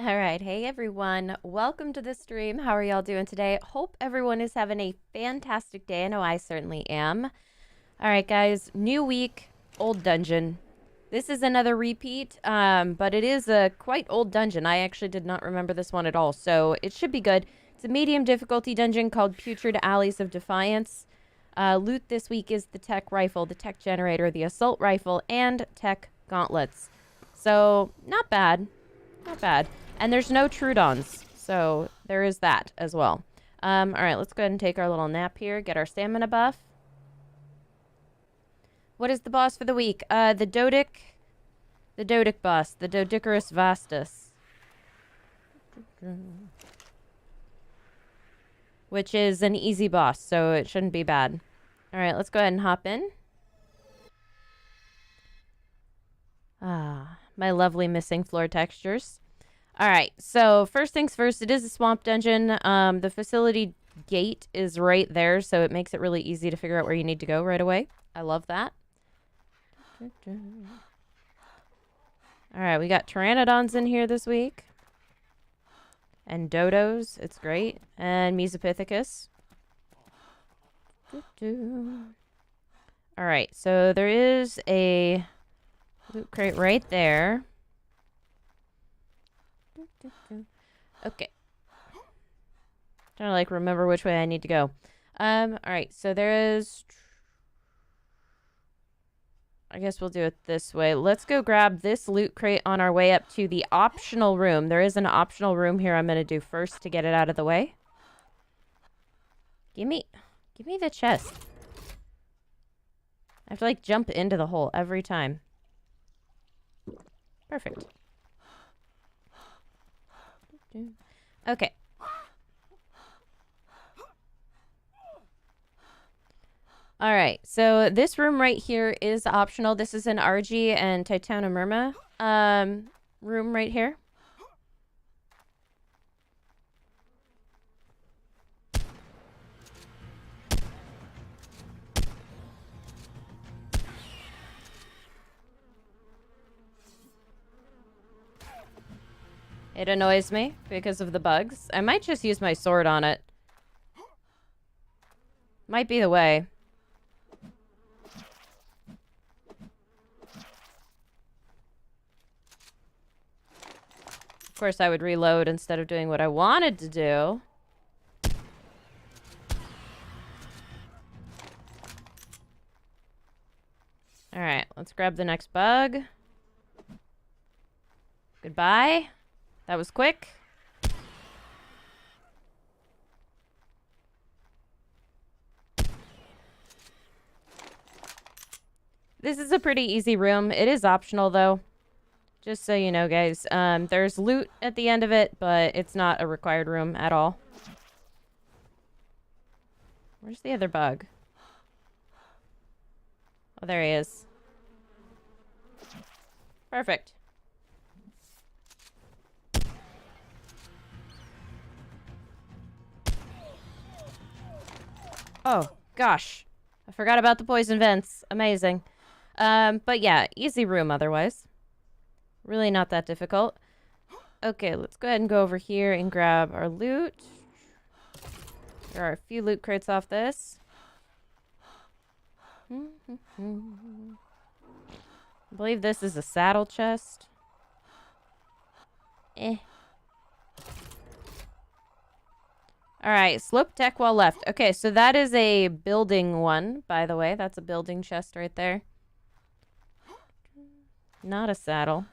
All right. Hey, everyone. Welcome to the stream. How are y'all doing today? Hope everyone is having a fantastic day. I know I certainly am. All right, guys. New week, old dungeon. This is another repeat, but it is a quite old dungeon. I actually did not remember this one at all, so it should be good. It's a medium difficulty dungeon called Putrid Alleys of Defiance. Loot this week is the tech rifle, the tech generator, the assault rifle, and tech gauntlets. So, not bad. Not bad. And there's no Trudons, so there is that as well. All right, let's go ahead and take our little nap here, get our stamina buff. What is the boss for the week? The Dodic boss, the Dodicarus vastus. Which is an easy boss, so it shouldn't be bad. All right, let's go ahead and hop in. Ah, my lovely missing floor textures. All right, so first things first, it is a swamp dungeon. The facility gate is right there, so it makes it really easy to figure out where you need to go right away. I love that. All right, we got Pteranodons in here this week. And Dodos, it's great. And Mesopithecus. All right, so there is a loot crate right there. Okay. Trying to like remember which way I need to go. All right, so there is. I guess we'll do it this way. Let's go grab this loot crate on our way up to the optional room. There is an optional room here I'm going to do first to get it out of the way. Give me the chest. I have to like jump into the hole every time. Perfect. Okay. All right, so this room right here is optional. This is an RG and Titanomyrma room right here. It annoys me because of the bugs. I might just use my sword on it. Might be the way. Of course, I would reload instead of doing what I wanted to do. All right, let's grab the next bug. Goodbye. That was quick. This is a pretty easy room. It is optional, though. Just so you know, guys. There's loot at the end of it, but it's not a required room at all. Where's the other bug? Oh, there he is. Perfect. Oh, gosh. I forgot about the poison vents. Amazing. But yeah, easy room otherwise. Really not that difficult. Okay, let's go ahead and go over here and grab our loot. There are a few loot crates off this. I believe this is a saddle chest. Alright, slope tech wall left. Okay, so that is a building one, by the way. That's a building chest right there. Not a saddle.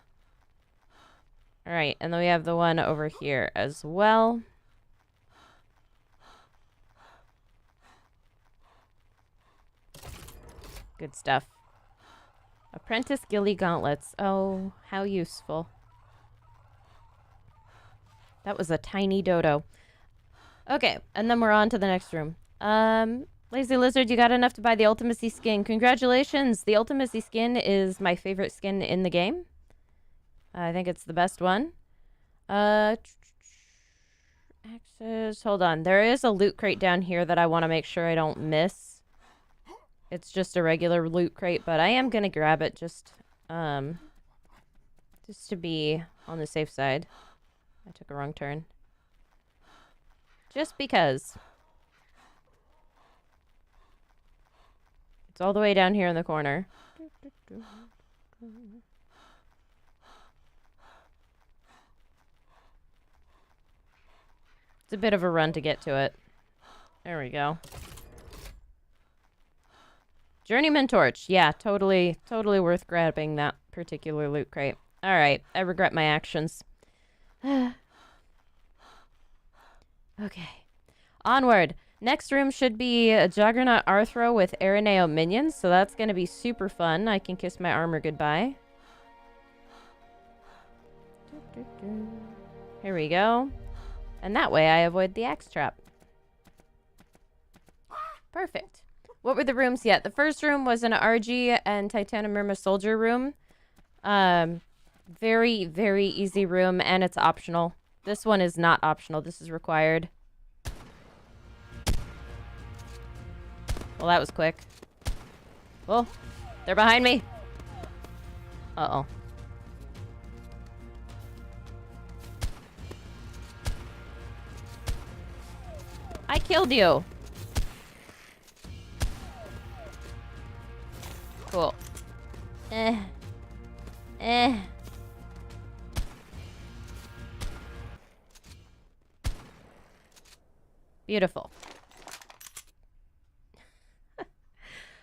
Alright, and then we have the one over here as well. Good stuff. Apprentice Ghillie Gauntlets. Oh, how useful. That was a tiny dodo. Okay, and then we're on to the next room. Lazy Lizard, you got enough to buy the Ultimacy skin. Congratulations! The Ultimacy skin is my favorite skin in the game. I think it's the best one. Access. Hold on. There is a loot crate down here that I want to make sure I don't miss. It's just a regular loot crate, but I am going to grab it just to be on the safe side. I took a wrong turn. Just because. It's all the way down here in the corner. It's a bit of a run to get to it. There we go. Journeyman torch. Yeah, totally worth grabbing that particular loot crate. All right, I regret my actions. Okay. Onward. Next room should be a Juggernaut Arthro with Araneo minions, so that's going to be super fun. I can kiss my armor goodbye. Here we go. And that way I avoid the axe trap. Perfect. What were the rooms yet? The first room was an RG and Titanomyrma soldier room. Very, very easy room, and it's optional. This one is not optional. This is required. Well, that was quick. Oh, they're behind me. Uh-oh. I killed you. Cool. Beautiful.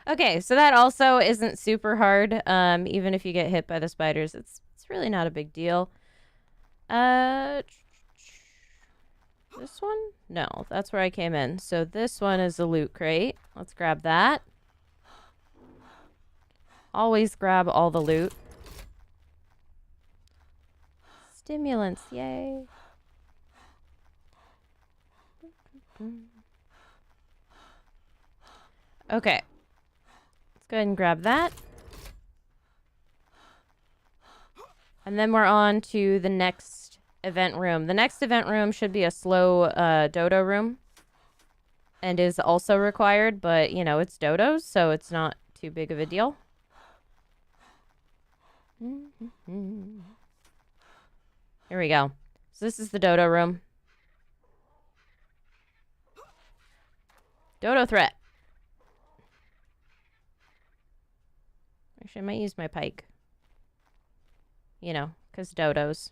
Okay, so that also isn't super hard. Even if you get hit by the spiders, it's really not a big deal. This one? No, that's where I came in. So this one is a loot crate. Let's grab that. Always grab all the loot. Stimulants, yay. Okay. Let's go ahead and grab that. And then we're on to the next event room. The next event room should be a slow Dodo room. And is also required, but, you know, it's Dodos, so it's not too big of a deal. Here we go. So this is the Dodo room. Dodo threat. Actually, I might use my pike. You know, because dodos.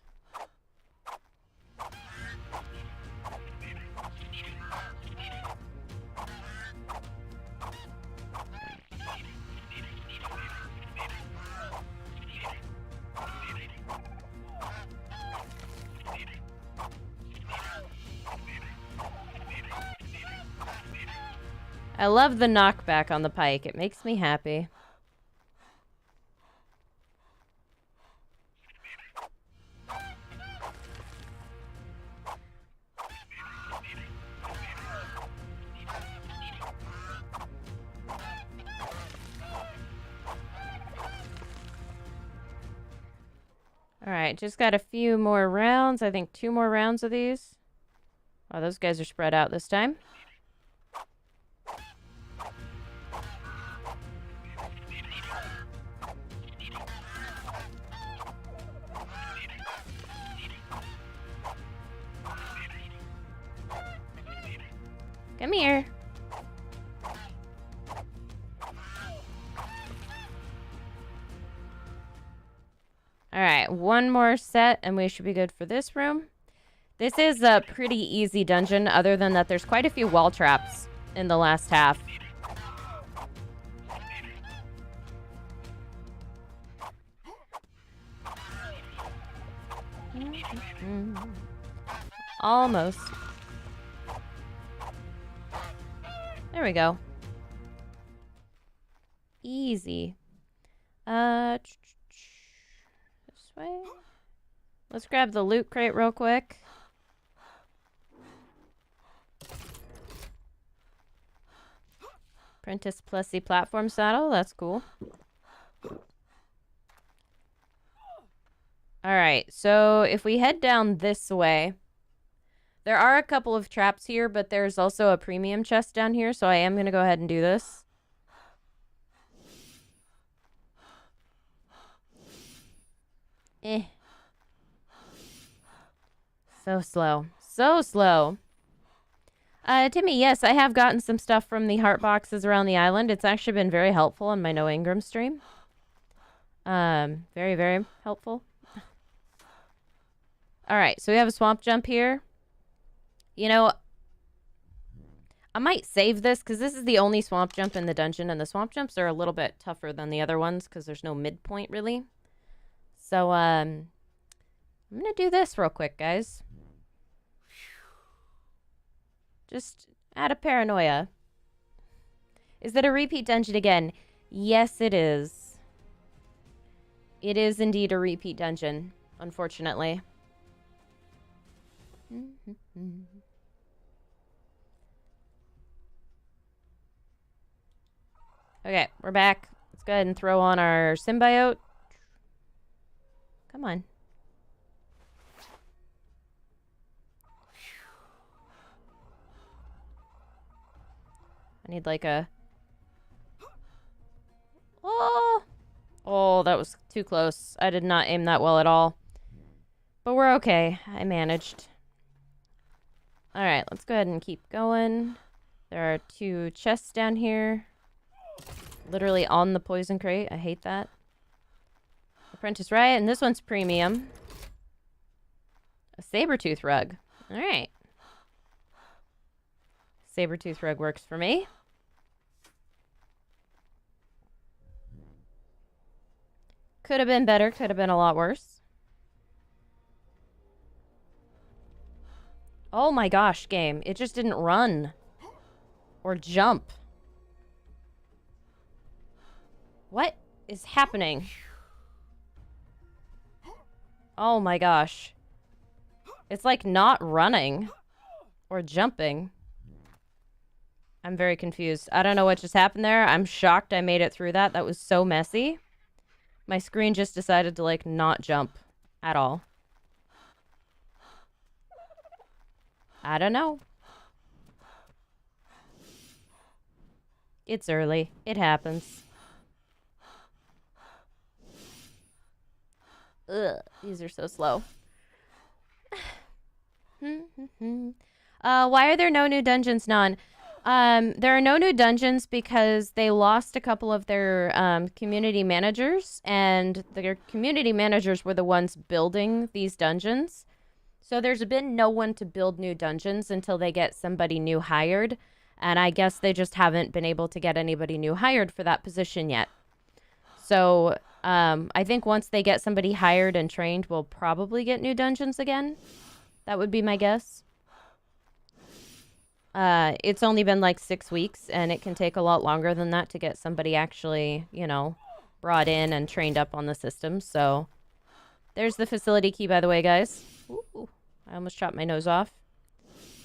I love the knockback on the pike. It makes me happy. Alright, just got a few more rounds. I think 2 more rounds of these. Oh, those guys are spread out this time. Come here. Alright, 1 more set and we should be good for this room. This is a pretty easy dungeon, other than that there's quite a few wall traps in the last half. Almost. There we go. Easy. This way. Let's grab the loot crate real quick. Apprentice Plessy platform saddle. That's cool. Alright, so if we head down this way, there are a couple of traps here, but there's also a premium chest down here, so I am going to go ahead and do this. So slow. So slow. Timmy, yes, I have gotten some stuff from the heart boxes around the island. It's actually been very helpful on my No Ingram stream. Very, very helpful. Alright, so we have a swamp jump here. You know, I might save this because this is the only swamp jump in the dungeon, and the swamp jumps are a little bit tougher than the other ones because there's no midpoint, really. So, I'm gonna do this real quick, guys. Just out of paranoia. Is it a repeat dungeon again? Yes, it is. It is indeed a repeat dungeon, unfortunately. Okay, we're back. Let's go ahead and throw on our symbiote. Come on. I need like a... Oh! Oh, that was too close. I did not aim that well at all. But we're okay. I managed. Alright, let's go ahead and keep going. There are 2 chests down here. Literally on the poison crate. I hate that. Apprentice Riot, and this one's premium. A saber-tooth rug. Alright. Saber-tooth rug works for me. Could have been better. Could have been a lot worse. Oh my gosh, game. It just didn't run. Or jump. What is happening? Oh my gosh. It's like not running. Or jumping. I'm very confused. I don't know what just happened there. I'm shocked I made it through that. That was so messy. My screen just decided to, like, not jump at all. I don't know. It's early. It happens. Ugh, these are so slow. Why are there no new dungeons, Nan? There are no new dungeons because they lost a couple of their community managers, and their community managers were the ones building these dungeons. So there's been no one to build new dungeons until they get somebody new hired, and I guess they just haven't been able to get anybody new hired for that position yet. So I think once they get somebody hired and trained, we'll probably get new dungeons again. That would be my guess. It's only been like 6 weeks, and it can take a lot longer than that to get somebody actually, you know, brought in and trained up on the system. So there's the facility key, by the way, guys. Ooh, I almost chopped my nose off.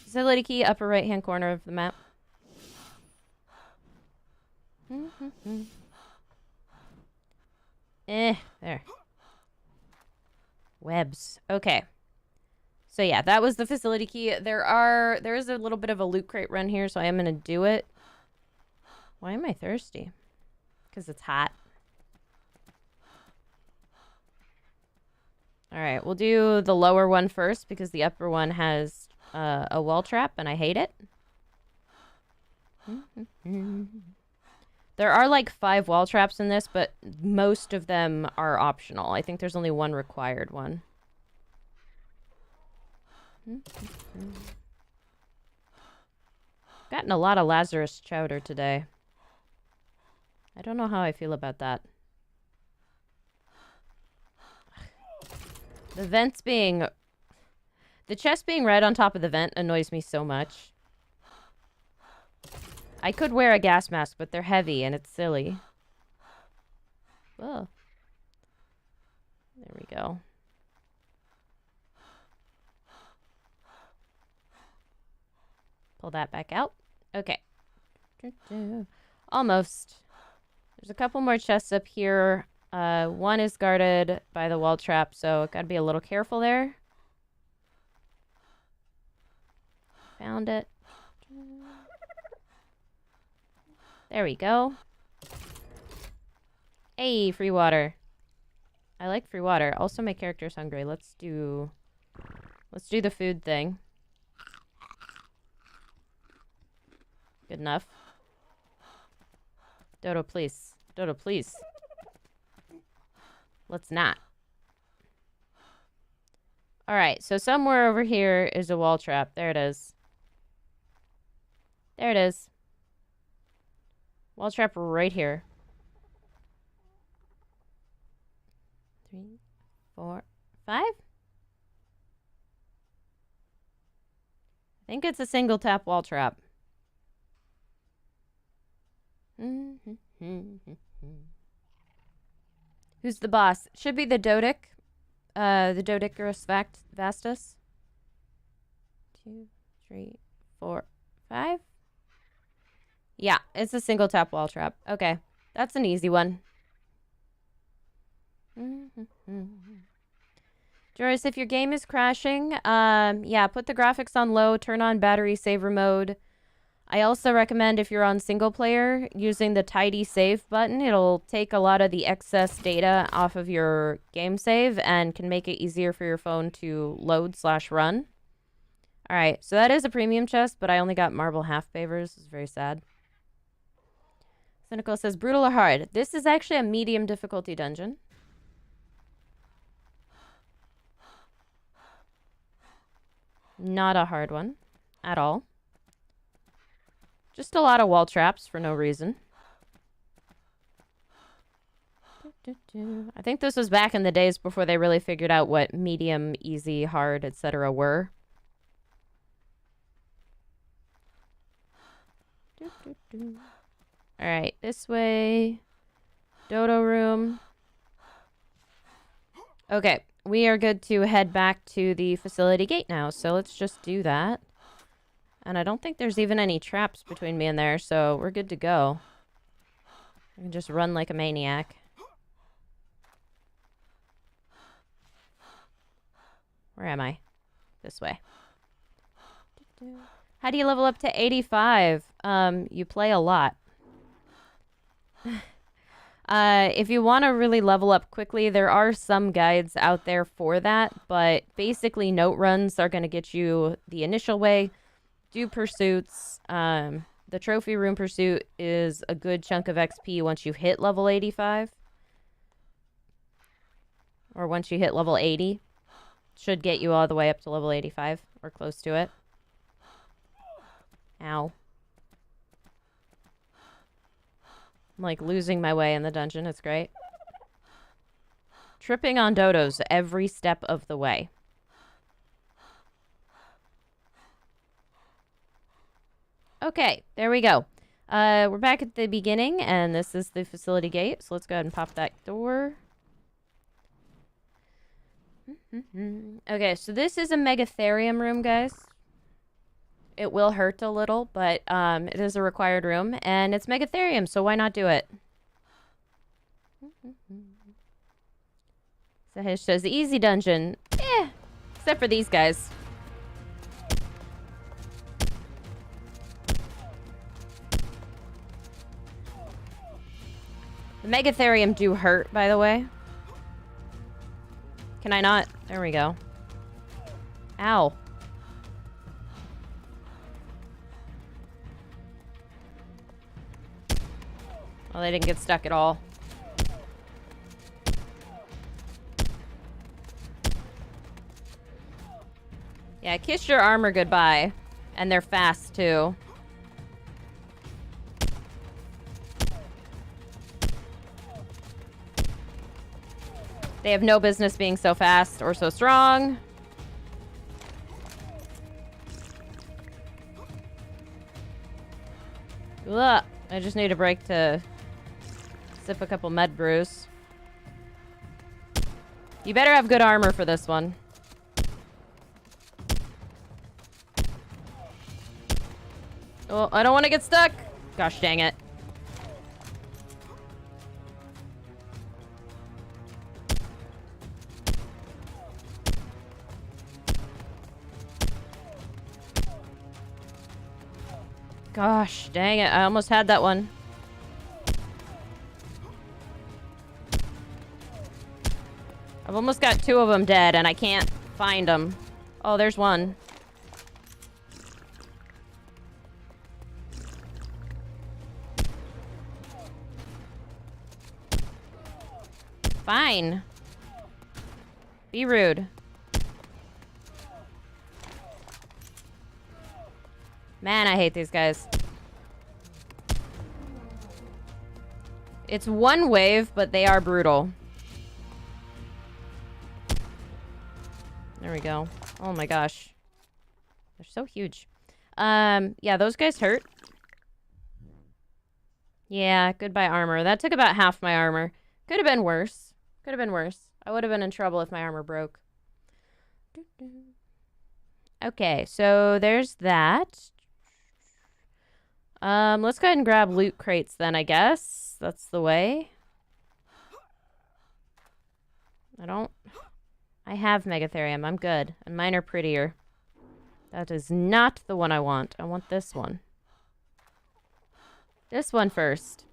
Facility key, upper right-hand corner of the map. There. Webs. Okay. So yeah, that was the facility key. There is a little bit of a loot crate run here, so I am going to do it. Why am I thirsty? Because it's hot. Alright, we'll do the lower one first, because the upper one has a wall trap, and I hate it. There are like 5 wall traps in this, but most of them are optional. I think there's only one required one. Gotten a lot of Lazarus chowder today. I don't know how I feel about that. The vents being... The chest being right on top of the vent annoys me so much. I could wear a gas mask, but they're heavy and it's silly. Oh. There we go. Pull that back out. Okay. Almost. There's a couple more chests up here. One is guarded by the wall trap, so gotta be a little careful there. Found it. There we go. Hey, free water. I like free water. Also, my character's hungry. Let's do Let's do the food thing. Good enough. Dodo, please. Dodo, please. Let's not. Alright, so somewhere over here is a wall trap. There it is. There it is. Wall trap right here. 3, 4, 5? I think it's a single tap wall trap. Who's the boss? Should be the Dodic. The Dodicurus vastus. 2, 3, 4, 5. Yeah, it's a single tap wall trap. Okay, that's an easy one. Joris, if your game is crashing, yeah, put the graphics on low, turn on battery saver mode. I also recommend if you're on single player, using the tidy save button. It'll take a lot of the excess data off of your game save and can make it easier for your phone to load/run. Alright, so that is a premium chest, but I only got marble half favors. It's very sad. Cynical says, brutal or hard? This is actually a medium difficulty dungeon. Not a hard one at all. Just a lot of wall traps for no reason. I think this was back in the days before they really figured out what medium, easy, hard, etc. were. Alright, this way. Dodo room. Okay, we are good to head back to the facility gate now, so let's just do that. And I don't think there's even any traps between me and there, so we're good to go. I can just run like a maniac. Where am I? This way. How do you level up to 85? You play a lot. If you want to really level up quickly, there are some guides out there for that, but basically note runs are going to get you the initial way. Do pursuits. The trophy room pursuit is a good chunk of XP once you hit level 85. Or once you hit level 80. Should get you all the way up to level 85 or close to it. Ow. I'm like losing my way in the dungeon. It's great. Tripping on dodos every step of the way. Okay, there we go. We're back at the beginning, and this is the facility gate. So let's go ahead and pop that door. Okay, so this is a Megatherium room, guys. It will hurt a little, but it is a required room, and it's Megatherium, so why not do it? Sahish says, easy dungeon. Except for these guys. The Megatherium do hurt, by the way. Can I not? There we go. Ow. Well, they didn't get stuck at all. Yeah, kiss your armor goodbye. And they're fast, too. They have no business being so fast or so strong. Ugh, I just need a break to sip a couple med brews. You better have good armor for this one. Oh, I don't want to get stuck. Gosh dang it. Gosh, dang it. I almost had that one. I've almost got 2 of them dead, and I can't find them. Oh, there's one. Fine. Be rude. Man, I hate these guys. It's one wave, but they are brutal. There we go. Oh my gosh. They're so huge. Yeah, those guys hurt. Yeah, goodbye armor. That took about half my armor. Could have been worse. Could have been worse. I would have been in trouble if my armor broke. Okay, so there's that. Let's go ahead and grab loot crates then, I guess. That's the way. I have Megatherium. I'm good. And mine are prettier. That is not the one I want. I want this one. This one first.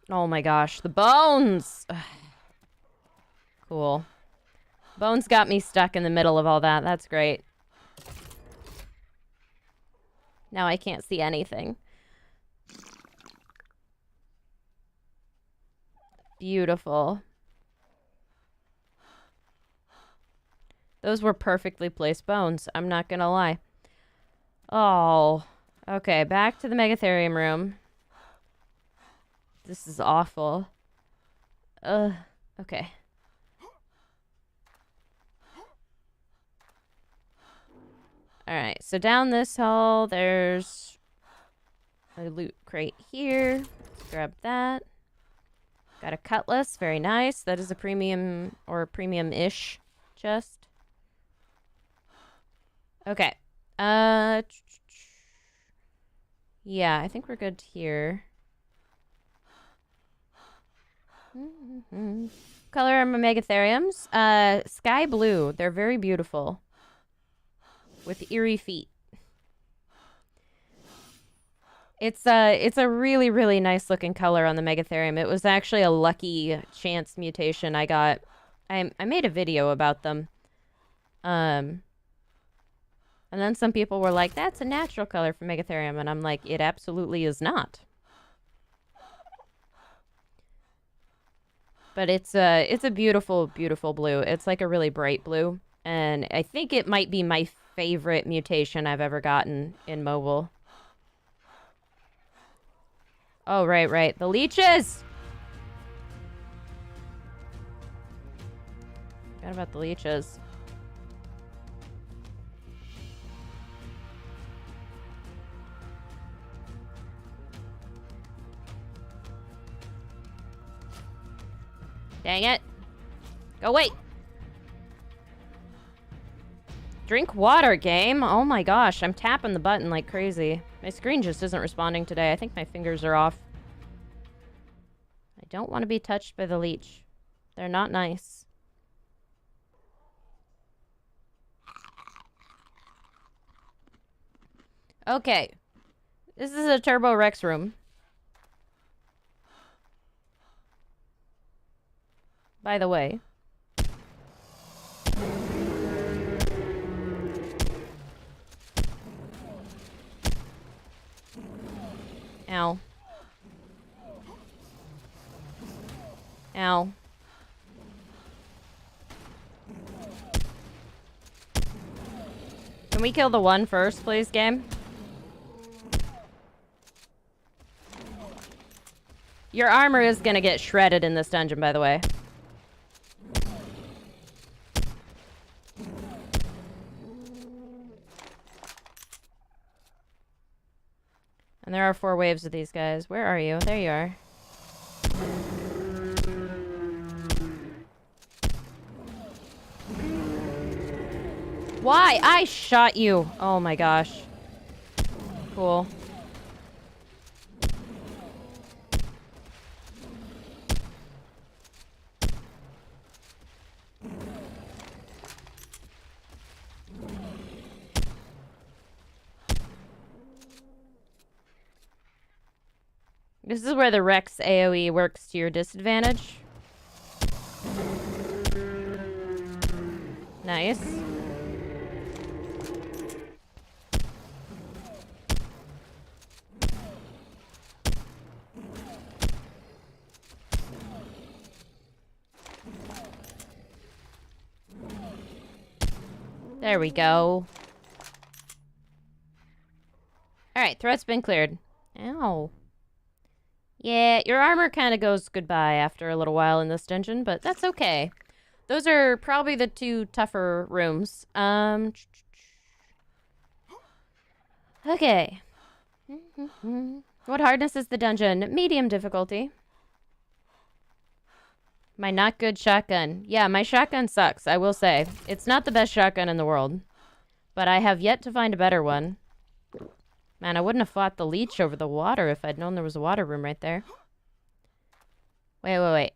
Oh my gosh. The bones! Ugh. Cool. Bones got me stuck in the middle of all that. That's great. Now I can't see anything. Beautiful. Those were perfectly placed bones. I'm not gonna lie. Oh. Okay, back to the Megatherium room. This is awful. Okay. Alright, so down this hall, there's a loot crate here. Let's grab that. Got a cutlass, very nice. That is a premium, or premium-ish chest. Okay. Yeah, I think we're good here. Color of my Megatheriums. Sky blue. They're very beautiful. With eerie feet. It's a really, really nice looking color on the Megatherium. It was actually a lucky chance mutation I got. I made a video about them. And then some people were like, that's a natural color for Megatherium. And I'm like, it absolutely is not. But it's a beautiful, beautiful blue. It's like a really bright blue. And I think it might be my favorite mutation I've ever gotten in mobile. Oh, right. The leeches! Forgot about the leeches. Dang it. Go away. Drink water, game. Oh my gosh, I'm tapping the button like crazy. My screen just isn't responding today. I think my fingers are off. I don't want to be touched by the leech. They're not nice. Okay. This is a Turbo Rex room. By the way. Ow. Ow. Can we kill the one first, please, game? Your armor is gonna get shredded in this dungeon, by the way. And there are 4 waves of these guys. Where are you? There you are. Why? I shot you. Oh my gosh. Cool. This is where the Rex AoE works to your disadvantage. Nice. There we go. Alright, threat's been cleared. Ow. Yeah, your armor kind of goes goodbye after a little while in this dungeon, but that's okay. Those are probably the two tougher rooms. Okay. What hardness is the dungeon? Medium difficulty. My not good shotgun. Yeah, my shotgun sucks, I will say. It's not the best shotgun in the world. But I have yet to find a better one. Man, I wouldn't have fought the leech over the water if I'd known there was a water room right there. Wait.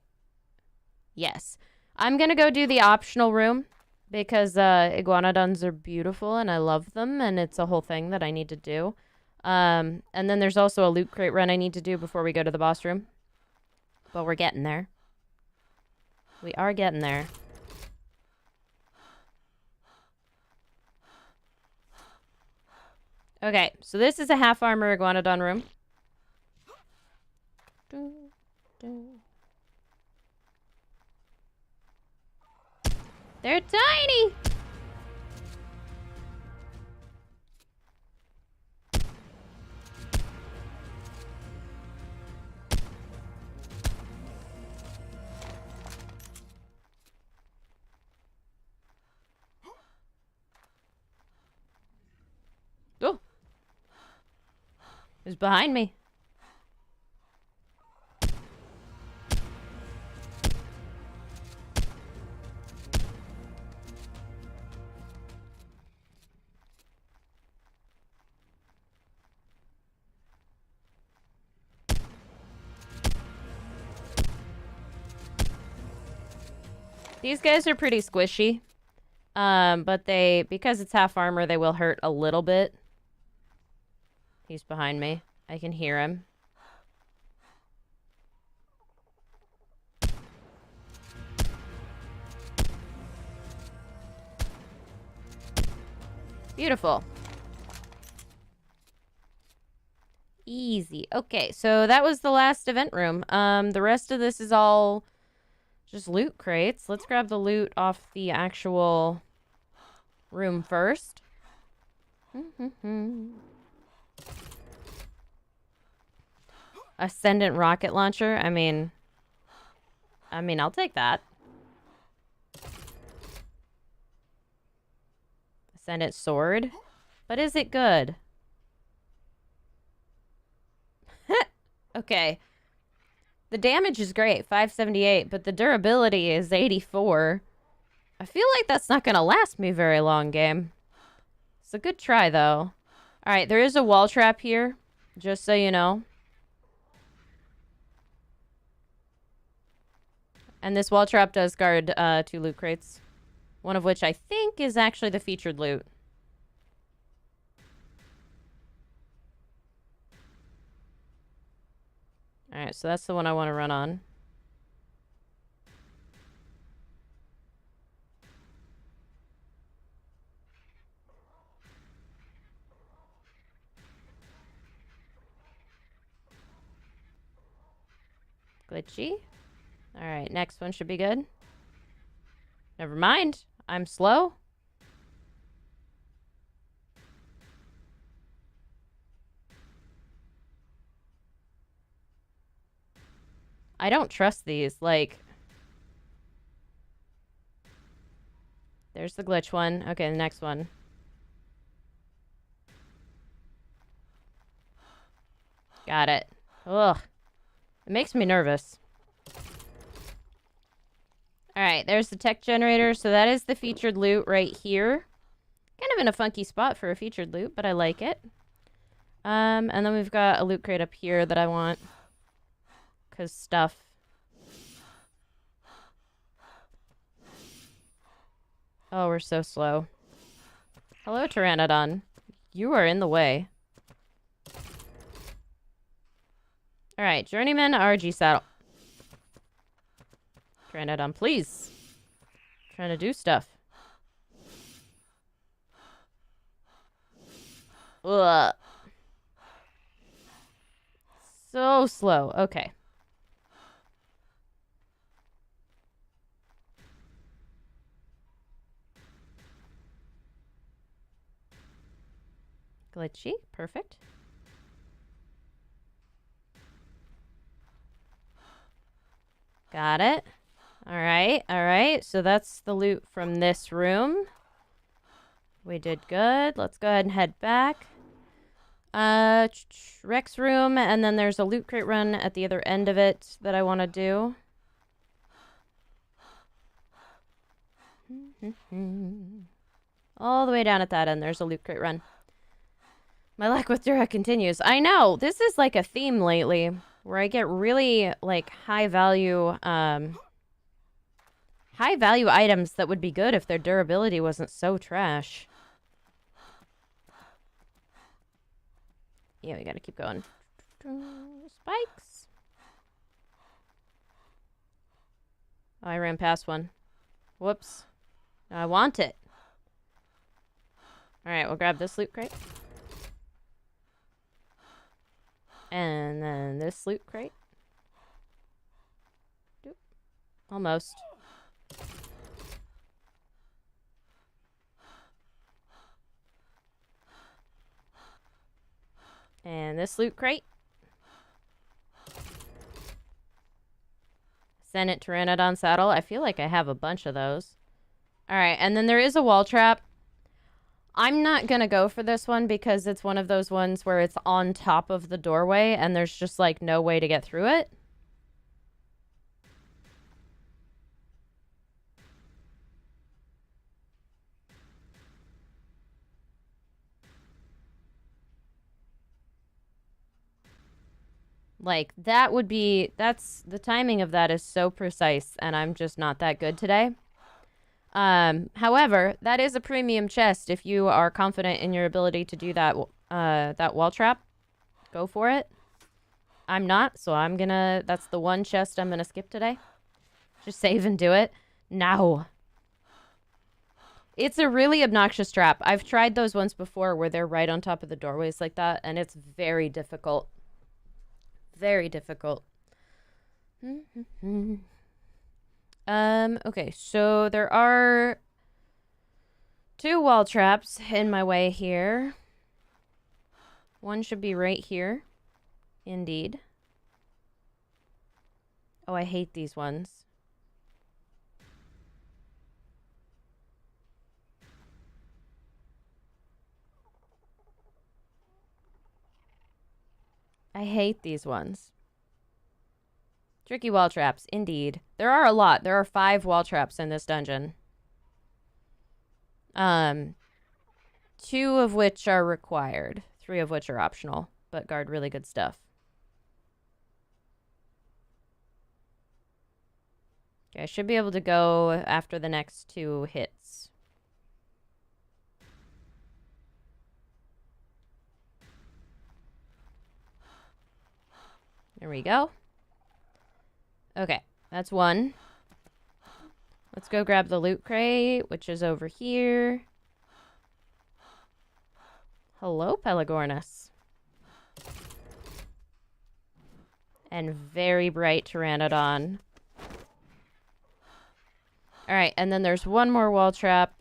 Yes. I'm gonna go do the optional room. Because Iguanodons are beautiful and I love them. And it's a whole thing that I need to do. And then there's also a loot crate run I need to do before we go to the boss room. But we're getting there. We are getting there. Okay, so this is a half armor Iguanodon room. They're tiny! Oh! It's behind me. These guys are pretty squishy. But because it's half armor, they will hurt a little bit. He's behind me. I can hear him. Beautiful. Easy. Okay, so that was the last event room. The rest of this is all just loot crates. Let's grab the loot off the actual room first. Ascendant rocket launcher. I mean, I'll take that. Ascendant sword. But is it good? Okay. The damage is great, 578, but the durability is 84. I feel like that's not gonna last me very long, game. It's a good try, though. Alright, there is a wall trap here, just so you know. And this wall trap does guard 2 loot crates. One of which I think is actually the featured loot. Alright, so that's the one I want to run on. Glitchy. Alright, next one should be good. Never mind. I'm slow. I don't trust these, like... There's the glitch one. Okay, the next one. Got it. Ugh. It makes me nervous. Alright, there's the tech generator. So that is the featured loot right here. Kind of in a funky spot for a featured loot, but I like it. And then we've got a loot crate up here that I want. Because stuff. Oh, we're so slow. Hello, Pteranodon. You are in the way. Alright, Journeyman RG saddle. Pteranodon, please. Trying to do stuff. Ugh. So slow. Okay. Glitchy. Perfect. Got it. All right. All right. So that's the loot from this room. We did good. Let's go ahead and head back. Rex room, and then there's a loot crate run at the other end of it that I want to do. All the way down at that end, there's a loot crate run. My luck with Dura continues. I know, this is like a theme lately, where I get really, like, high value items that would be good if their durability wasn't so trash. Yeah, we gotta keep going. Spikes. Oh, I ran past one. Whoops. I want it. Alright, we'll grab this loot crate. And then this loot crate. Doop. Almost. And this loot crate. Senate Pteranodon saddle. I feel like I have a bunch of those. Alright, and then there is a wall trap. I'm not gonna go for this one because it's one of those ones where it's on top of the doorway and there's just like no way to get through it. Like, that would be, the timing of that is so precise, and I'm just not that good today. However, that is a premium chest. If you are confident in your ability to do that, that wall trap, go for it. I'm not, so that's the one chest I'm gonna skip today. Just save and do it. No. It's a really obnoxious trap. I've tried those once before where they're right on top of the doorways like that, and it's very difficult. Very difficult. Okay, so there are 2 wall traps in my way here. One should be right here. Indeed. Oh, I hate these ones. I hate these ones. Tricky wall traps, indeed. There are a lot. There are 5 wall traps in this dungeon. 2 of which are required. 3 of which are optional, but guard really good stuff. Okay, I should be able to go after the next 2 hits. There we go. Okay, that's 1. Let's go grab the loot crate, which is over here. Hello, Pelagornis. And very bright Pteranodon. Alright, and then there's one more wall trap.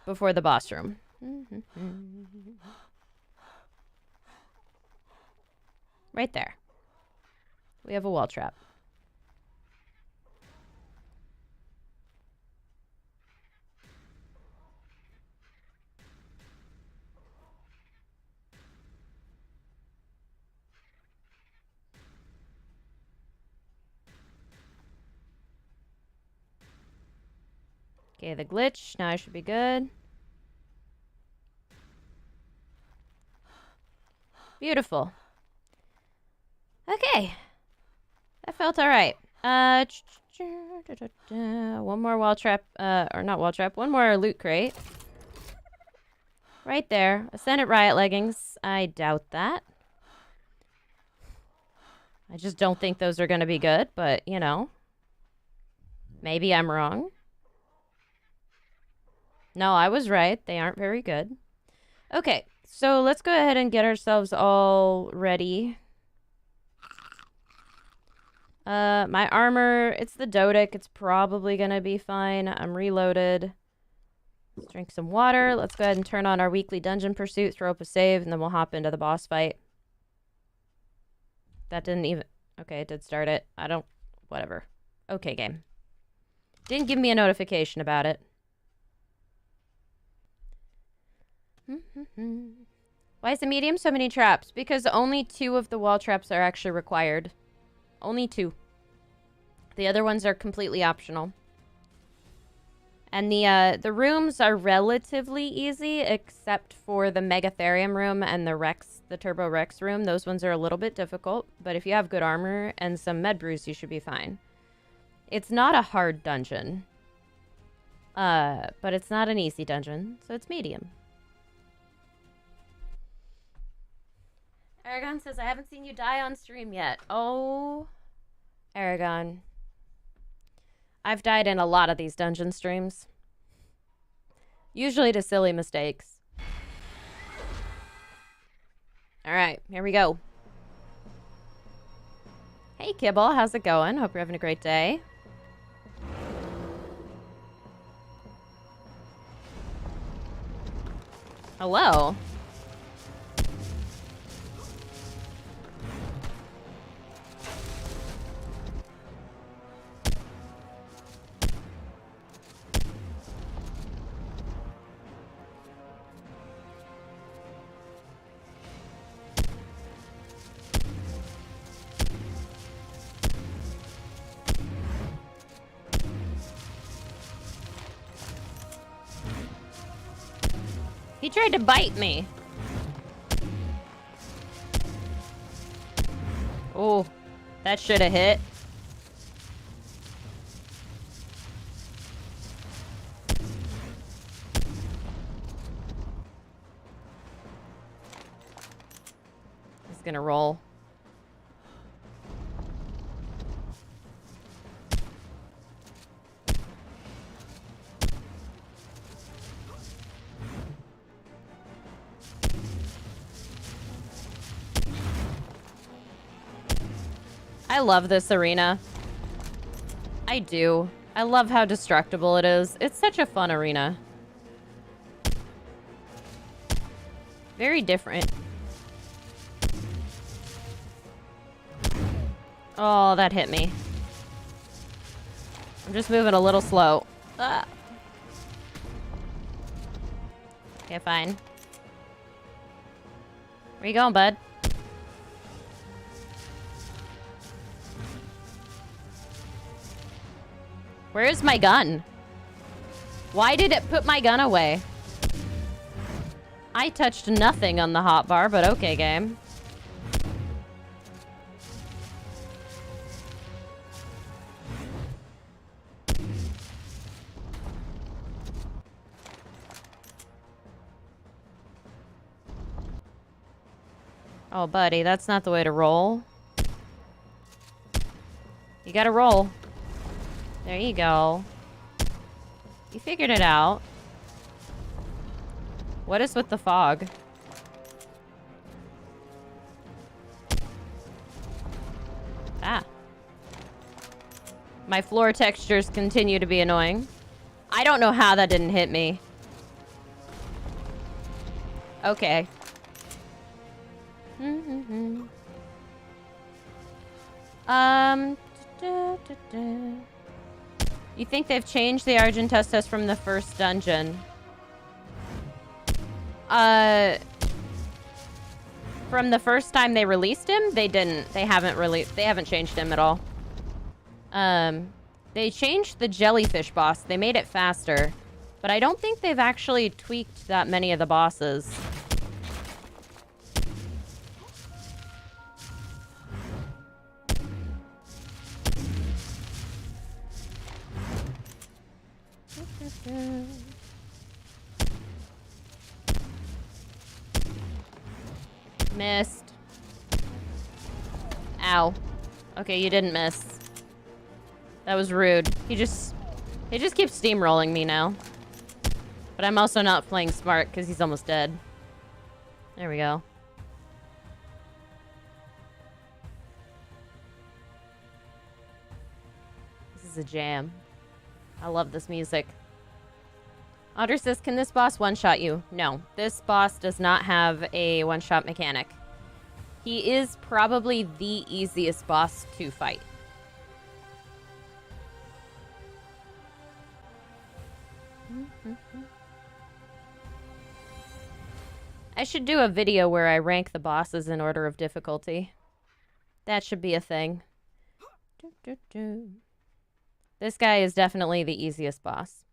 Before the boss room. Right there. We have a wall trap. Okay, the glitch. Now I should be good. Beautiful. Okay. That felt alright. One more wall trap, or not wall trap, one more loot crate. Right there. Ascendant Riot leggings. I doubt that. I just don't think those are gonna be good, but, you know. Maybe I'm wrong. No, I was right. They aren't very good. Okay, so let's go ahead and get ourselves all ready. My armor, it's the Dodic. It's probably gonna be fine. I'm reloaded. Let's drink some water. Let's go ahead and turn on our weekly dungeon pursuit, throw up a save, and then we'll hop into the boss fight. That didn't even... Okay, it did start it. I don't... Whatever. Okay, game. Didn't give me a notification about it. Why is the medium so many traps? Because only 2 of the wall traps are actually required. Only 2. The other ones are completely optional. And the rooms are relatively easy, except for the Megatherium room and the Rex, the Turbo Rex room. Those ones are a little bit difficult, but if you have good armor and some med brews, you should be fine. It's not a hard dungeon, but it's not an easy dungeon, so it's medium. Aragon says, I haven't seen you die on stream yet. Oh, Aragon. I've died in a lot of these dungeon streams. Usually to silly mistakes. Alright, here we go. Hey, Kibble, how's it going? Hope you're having a great day. Hello. He tried to bite me. Oh, that should have hit. He's gonna roll. I love this arena. I do. I love how destructible it is. It's such a fun arena. Very different. Oh, that hit me. I'm just moving a little slow. Ah. Okay, fine. Where you going, bud? Where is my gun? Why did it put my gun away? I touched nothing on the hotbar, but okay, game. Oh, buddy, that's not the way to roll. You gotta roll. There you go. You figured it out. What is with the fog? Ah. My floor textures continue to be annoying. I don't know how that didn't hit me. Okay. You think they've changed the Argentestus from the first dungeon? From the first time they released him, they didn't. They haven't changed him at all. They changed the jellyfish boss. They made it faster. But I don't think they've actually tweaked that many of the bosses. Missed. Ow. Okay, you didn't miss. That was rude. He just keeps steamrolling me now. But But I'm also not playing smart because he's almost dead. There we go. This is a jam. I love this music. Otter says, can this boss one-shot you? No, this boss does not have a one-shot mechanic. He is probably the easiest boss to fight. I should do a video where I rank the bosses in order of difficulty. That should be a thing. This guy is definitely the easiest boss.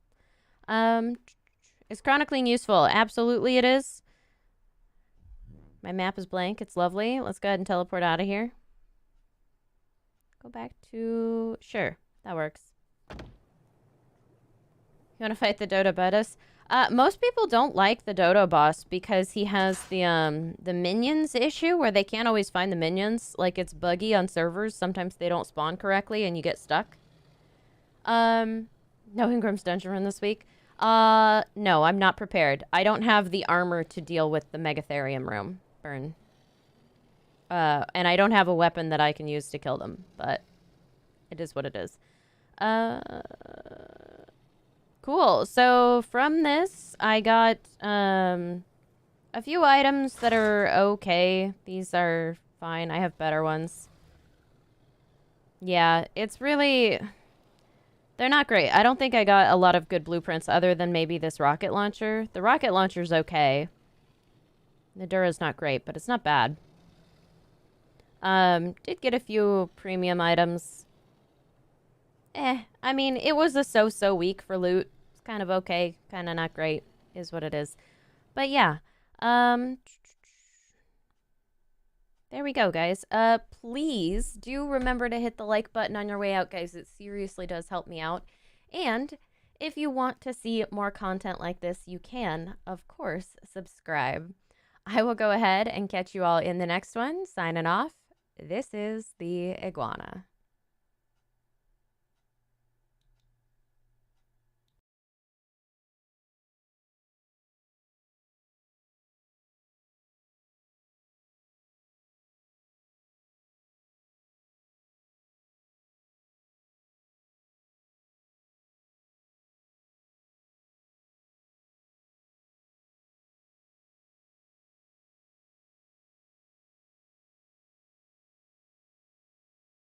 Is chronicling useful? Absolutely it is. My map is blank. It's lovely. Let's go ahead and teleport out of here. Go back to... Sure, that works. You want to fight the Dodo Bettis? Most people don't like the Dodo boss because he has the minions issue where they can't always find the minions. Like, it's buggy on servers. Sometimes they don't spawn correctly and you get stuck. No Ingram's Dungeon Run this week. No, I'm not prepared. I don't have the armor to deal with the Megatherium room burn. And I don't have a weapon that I can use to kill them, but it is what it is. Cool. So from this, I got a few items that are okay. These are fine. I have better ones. Yeah, it's really... They're not great. I don't think I got a lot of good blueprints other than maybe this rocket launcher. The rocket launcher's okay. The Dura's not great, but it's not bad. Did get a few premium items. I mean, it was a so-so week for loot. It's kind of okay, kind of not great, is what it is. But yeah, there we go, guys. Please do remember to hit the like button on your way out, guys. It seriously does help me out. And if you want to see more content like this, you can, of course, subscribe. I will go ahead and catch you all in the next one. Signing off, this is the Iguana.